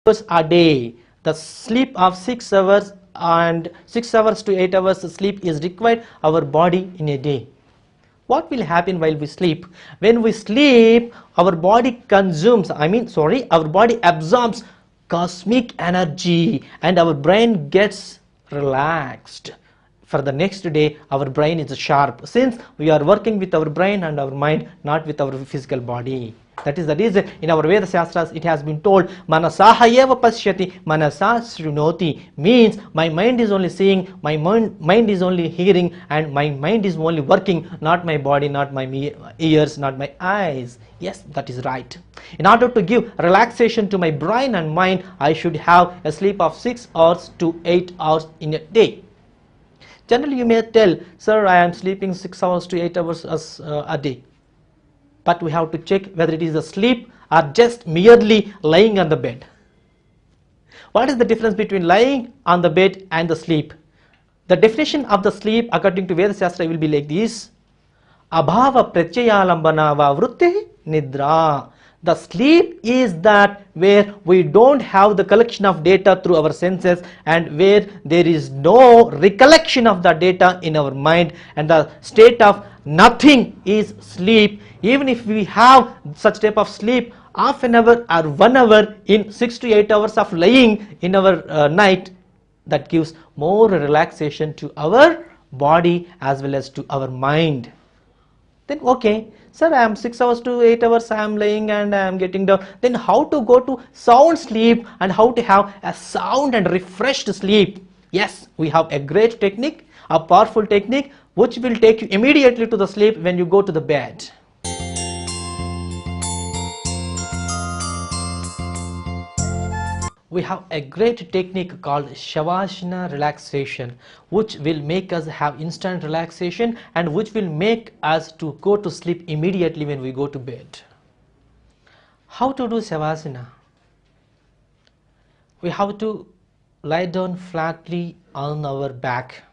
hours a day. The sleep of 6 hours and 6 hours to 8 hours sleep is required our body in a day. What will happen while we sleep? When we sleep, our body our body absorbs cosmic energy and our brain gets relaxed. For the next day, our brain is sharp, since we are working with our brain and our mind, not with our physical body. That is the reason in our Vedas Sastras it has been told, Manasaha eva pashyati, manasa shrunoti, means my mind is only seeing, my mind is only hearing, and my mind is only working, not my body, not my ears, not my eyes. Yes, that is right. In order to give relaxation to my brain and mind, I should have a sleep of 6 hours to 8 hours in a day. Generally, you may tell, sir, I am sleeping 6 hours to 8 hours a day. But we have to check whether it is a sleep or just merely lying on the bed. What is the difference between lying on the bed and the sleep? The definition of the sleep according to Vedas Sastra will be like this: Abhava pratyayalambana va vritti nidra. The sleep is that where we don't have the collection of data through our senses and where there is no recollection of the data in our mind, and the state of nothing is sleep. Even if we have such type of sleep, half an hour or 1 hour in 6 to 8 hours of lying in our night, that gives more relaxation to our body as well as to our mind. Then okay, sir, I am 6 hours to 8 hours I am lying and I am getting down. Then how to go to sound sleep and how to have a sound and refreshed sleep? Yes, we have a great technique, a powerful technique which will take you immediately to the sleep when you go to the bed. We have a great technique called Savasana Relaxation, which will make us have instant relaxation and which will make us to go to sleep immediately when we go to bed. How to do Savasana? We have to lie down flatly on our back,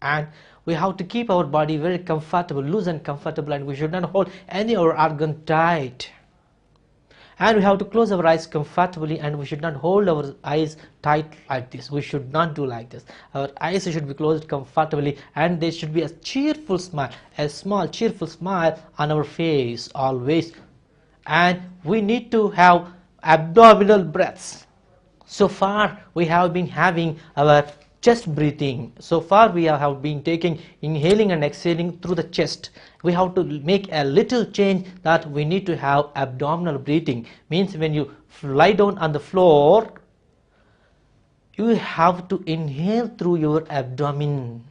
and we have to keep our body very comfortable, loose and comfortable, and we should not hold any of our organ tight. And we have to close our eyes comfortably, and we should not hold our eyes tight like this. We should not do like this. Our eyes should be closed comfortably, and there should be a cheerful smile, a small cheerful smile on our face always. And we need to have abdominal breaths. So far we have been having our chest breathing. So far we have been taking inhaling and exhaling through the chest. We have to make a little change, that we need to have abdominal breathing. Means when you lie down on the floor, you have to inhale through your abdomen.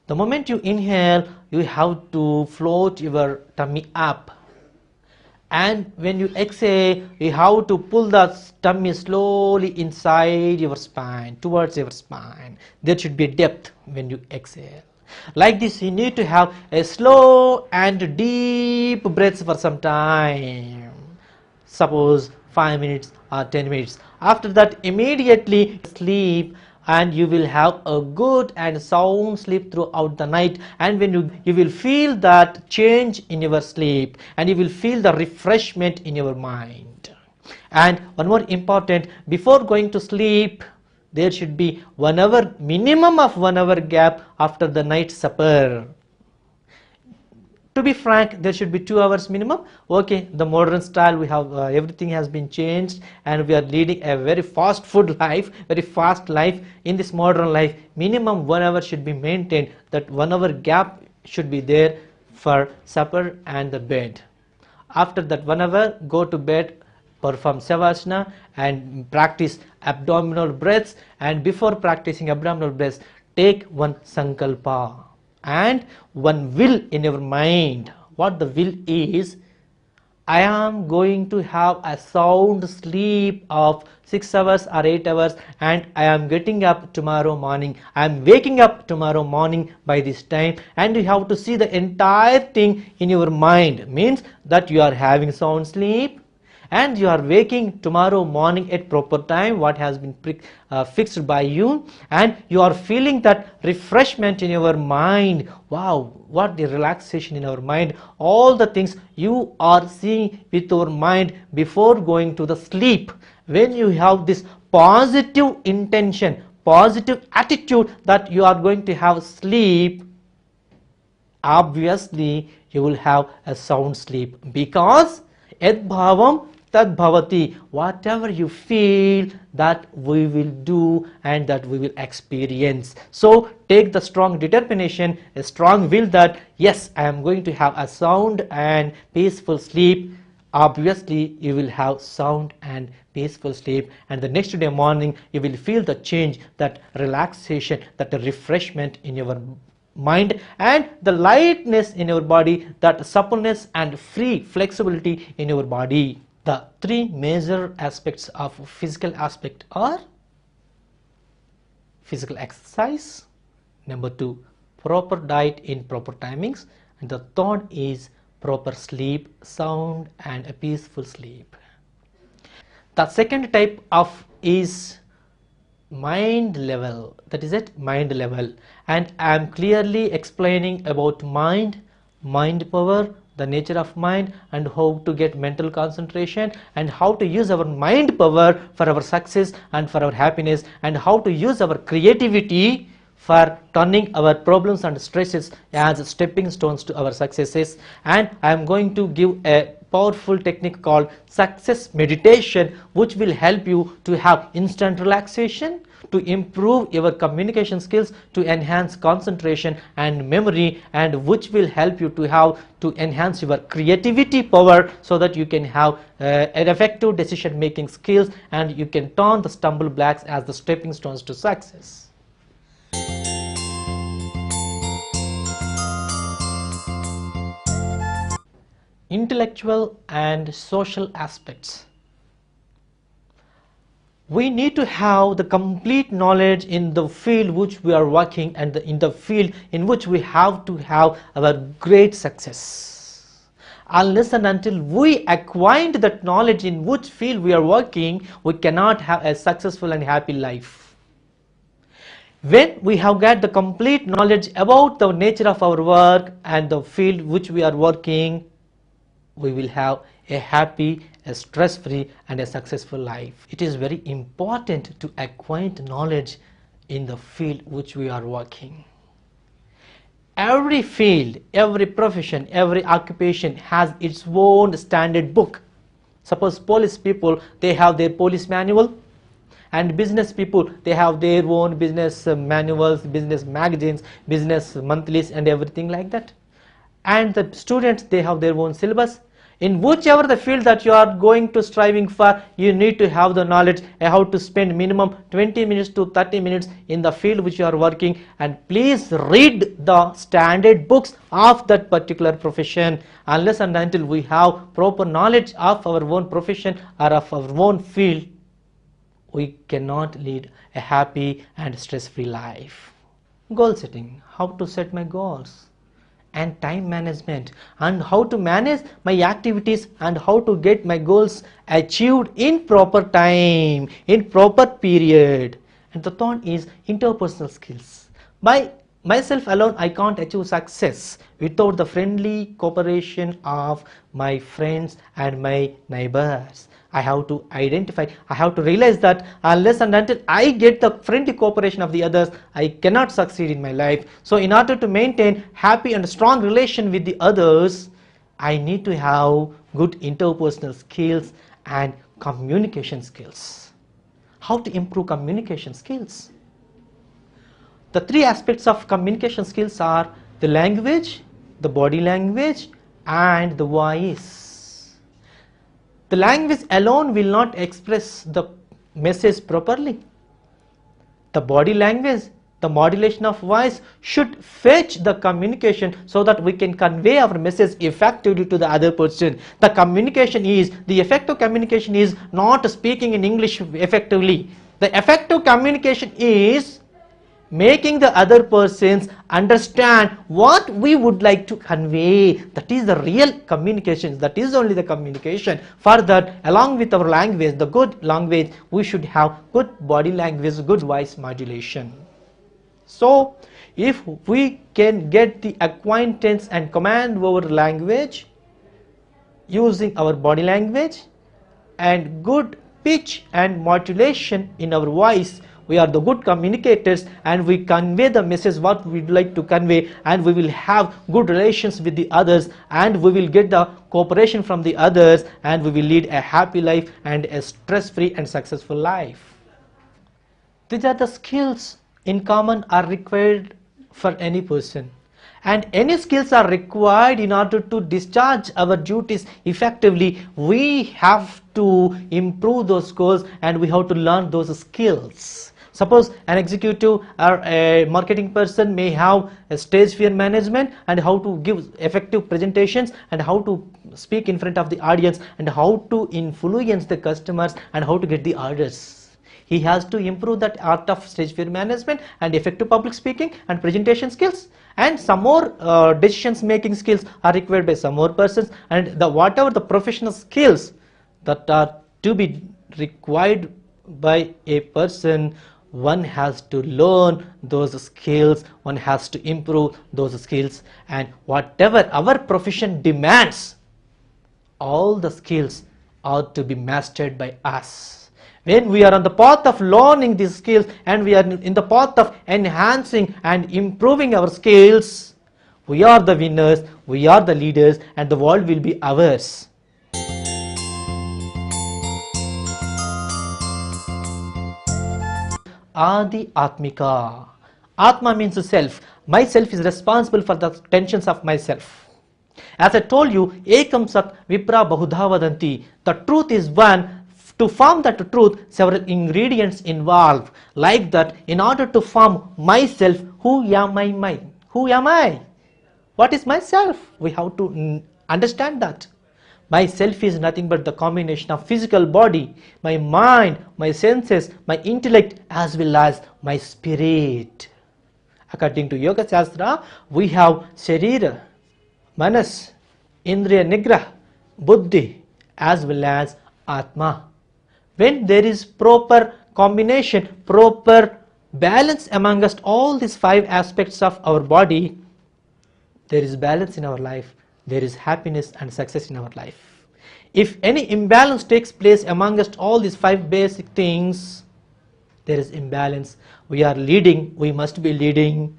The moment you inhale, you have to float your tummy up. And when you exhale, you have to pull the tummy slowly inside your spine, towards your spine. There should be depth when you exhale. Like this, you need to have a slow and deep breaths for some time. Suppose 5 minutes or 10 minutes. After that, immediately sleep, and you will have a good and sound sleep throughout the night. And when you will feel that change in your sleep, and you will feel the refreshment in your mind. And one more important, before going to sleep, there should be 1 hour, minimum of 1 hour gap after the night supper. To be frank, there should be 2 hours minimum. Okay, the modern style, we have everything has been changed, and we are leading a very fast food life, very fast life. In this modern life, minimum 1 hour should be maintained. That 1 hour gap should be there for supper and the bed. After that 1 hour, go to bed, perform Savasana and practice abdominal breaths. And before practicing abdominal breaths, take one sankalpa and one will in your mind. What the will is, I am going to have a sound sleep of 6 hours or 8 hours, and I am getting up tomorrow morning. I am waking up tomorrow morning by this time. And you have to see the entire thing in your mind. Means that you are having sound sleep and you are waking tomorrow morning at proper time, what has been fixed by you, and you are feeling that refreshment in your mind. Wow, what the relaxation in our mind. All the things you are seeing with your mind before going to the sleep. when you have this positive intention, positive attitude that you are going to have sleep, obviously you will have a sound sleep, because yad bhavam tad bhavati, whatever you feel, that we will do and that we will experience. So take the strong determination, a strong will that yes, I am going to have a sound and peaceful sleep. Obviously you will have sound and peaceful sleep, and the next day morning you will feel the change, that relaxation, that refreshment in your mind, and the lightness in your body, that suppleness and free flexibility in your body. The three major aspects of physical aspect are physical exercise, number 2 proper diet in proper timings, and the third is proper sleep, sound and a peaceful sleep. The second type of is mind level, that is at mind level, and I am clearly explaining about mind power, the nature of mind, and how to get mental concentration, and how to use our mind power for our success and for our happiness, and how to use our creativity for turning our problems and stresses as stepping stones to our successes. And I am going to give a powerful technique called success meditation, which will help you to have instant relaxation, to improve your communication skills, to enhance concentration and memory, and which will help you to have to enhance your creativity power, so that you can have an effective decision making skills, and you can turn the stumble blocks as the stepping stones to success. Intellectual and social aspects. We need to have the complete knowledge in the field which we are working, and in the field in which we have to have our great success. Unless and until we acquire that knowledge in which field we are working, we cannot have a successful and happy life. When we have got the complete knowledge about the nature of our work and the field which we are working, we will have a happy, a stress-free and a successful life. It is very important to acquire knowledge in the field which we are working. Every field, every profession, every occupation has its own standard book. Suppose police people, they have their police manual, and business people, they have their own business manuals, business magazines, business monthlies and everything like that. And the students, they have their own syllabus. In whichever the field that you are going to striving for, you need to have the knowledge how to spend minimum 20 minutes to 30 minutes in the field which you are working, and please read the standard books of that particular profession. Unless and until we have proper knowledge of our own profession or of our own field, we cannot lead a happy and stress-free life. Goal setting, how to set my goals, and time management, and how to manage my activities and how to get my goals achieved in proper time, in proper period. And the third is interpersonal skills. By myself alone I can't achieve success without the friendly cooperation of my friends and my neighbors. I have to identify, I have to realize that unless and until I get the friendly cooperation of the others, I cannot succeed in my life. So in order to maintain happy and strong relation with the others, I need to have good interpersonal skills and communication skills. How to improve communication skills? The three aspects of communication skills are the language, the body language and the voice. The language alone will not express the message properly. The body language, the modulation of voice should fetch the communication so that we can convey our message effectively to the other person. The effective communication is not speaking in English effectively. The effective communication is making the other persons understand what we would like to convey. That is the real communication. That is only the communication. For that, along with our language, the good language, we should have good body language, good voice modulation. So if we can get the acquaintance and command over language using our body language and good pitch and modulation in our voice, we are the good communicators, and we convey the message what we would like to convey, and we will have good relations with the others, and we will get the cooperation from the others, and we will lead a happy life and a stress-free and successful life. These are the skills in common are required for any person, and any skills are required in order to discharge our duties effectively. We have to improve those skills, and we have to learn those skills. Suppose an executive or a marketing person may have a stage fear management, and how to give effective presentations, and how to speak in front of the audience, and how to influence the customers, and how to get the orders. He has to improve that art of stage fear management and effective public speaking and presentation skills, and some more decisions making skills are required by some more persons, and whatever the professional skills that are to be required by a person, one has to learn those skills, one has to improve those skills, and whatever our profession demands, all the skills are to be mastered by us. When we are on the path of learning these skills, and we are in the path of enhancing and improving our skills, we are the winners, we are the leaders, and the world will be ours. Adi Atmika. Atma means self. Myself is responsible for the tensions of myself. As I told you, Ekam Sat Vipra Bahudha Vadanti. The truth is one. To form that truth, several ingredients involved. Like that, in order to form myself, who am I? Who am I? What is myself? We have to understand that. Myself is nothing but the combination of physical body, my mind, my senses, my intellect, as well as my spirit. According to Yoga Sastra, we have Sharira, Manas, Indriya Nigrah, Buddhi, as well as Atma. When there is proper combination, proper balance amongst all these five aspects of our body, there is balance in our life, there is happiness and success in our life. If any imbalance takes place amongst all these five basic things, there is imbalance. We must be leading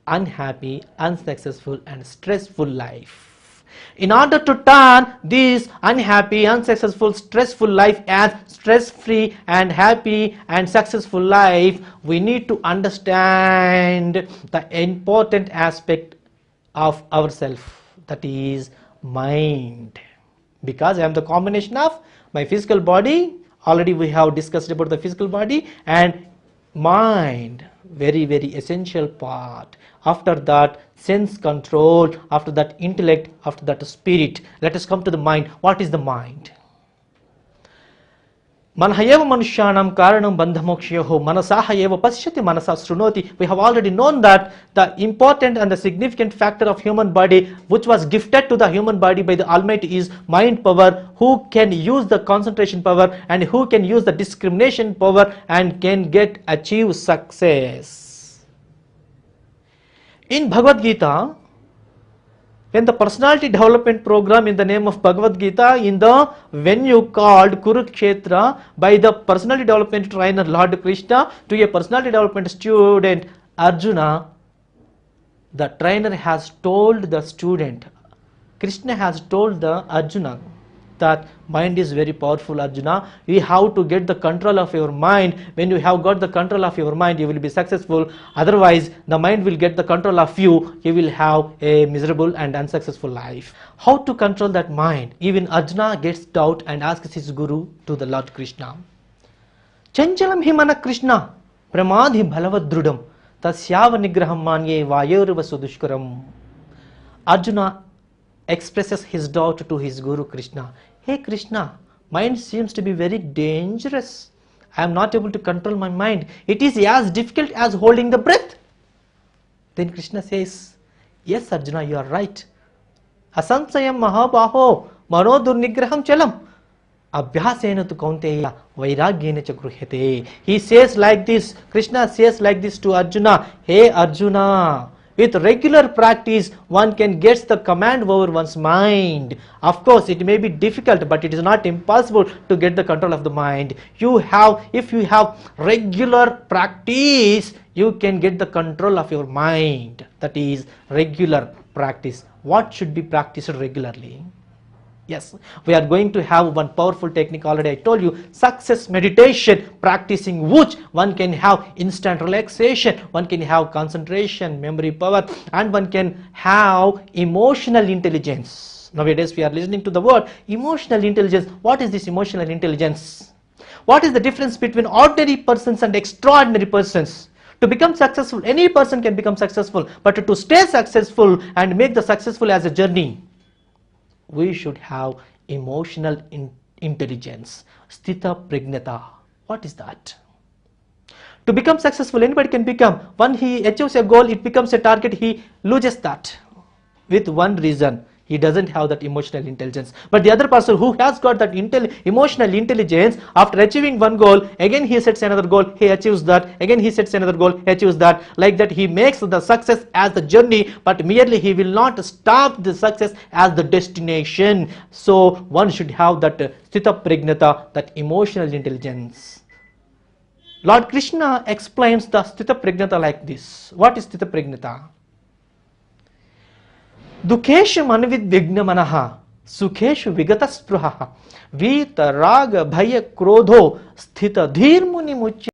unhappy, unsuccessful and stressful life. In order to turn this unhappy, unsuccessful, stressful life as stress-free and happy and successful life, we need to understand the important aspect of ourselves, that is mind. Because I am the combination of my physical body, already we have discussed about the physical body, and mind, very essential part. After that, sense control, after that intellect, after that spirit. Let us come to the mind. What is the mind? Manahayeva Manushanam Karanam Bandhamokshyoho Manasahayeva Pashyati Manasa Srunoti. We have already known that the important and the significant factor of human body, which was gifted to the human body by the Almighty, is mind power, who can use the concentration power and who can use the discrimination power and can achieve success. In Bhagavad Gita, when the personality development program in the name of Bhagavad Gita in the venue called Kurukshetra by the personality development trainer Lord Krishna to a personality development student Arjuna, the trainer has told the student, Krishna has told the Arjuna that mind is very powerful, Arjuna. You have to get the control of your mind. When you have got the control of your mind, you will be successful. Otherwise, the mind will get the control of you. You will have a miserable and unsuccessful life. How to control that mind? Even Arjuna gets doubt and asks his guru to the Lord Krishna. Chanchalam himana Krishna pramadhi bhalavadrudam tasyava nigraham manye vayurva sudushkaram. Arjuna expresses his doubt to his guru Krishna. Hey Krishna, mind seems to be very dangerous. I am not able to control my mind. It is as difficult as holding the breath. Then Krishna says, yes Arjuna, you are right. Asansayam mahabaho manodurnigraham chalam abhyasena tu kaunteya vairagyena cha gruhyate. He says like this, Krishna says like this to Arjuna, hey Arjuna, With regular practice, one can get the command over one's mind. Of course, it may be difficult, but it is not impossible to get the control of the mind. If you have regular practice, you can get the control of your mind. That is regular practice. What should be practiced regularly? Yes, we are going to have one powerful technique. Already I told you, success meditation, practicing which one can have instant relaxation, one can have concentration, memory power, and one can have emotional intelligence. Nowadays we are listening to the word emotional intelligence. What is this emotional intelligence? What is the difference between ordinary persons and extraordinary persons? To become successful, any person can become successful, but to stay successful and make the successful as a journey, we should have emotional intelligence. Sthita pragnata. What is that? To become successful, anybody can become. When he achieves a goal, it becomes a target, he loses that. With one reason, he doesn't have that emotional intelligence. But the other person who has got that emotional intelligence, after achieving one goal, again he sets another goal, he achieves that, again he sets another goal, he achieves that. Like that, he makes the success as the journey, but merely he will not stop the success as the destination. So one should have that sthita pragnata, that emotional intelligence. Lord Krishna explains the sthita pragnata like this. What is sthita pragnata? दुखेषु मनविद्विघ्न मनः सुखेषु विगत स्पृहः वीत राग भय क्रोधो स्थित धीर मुनि मुच्य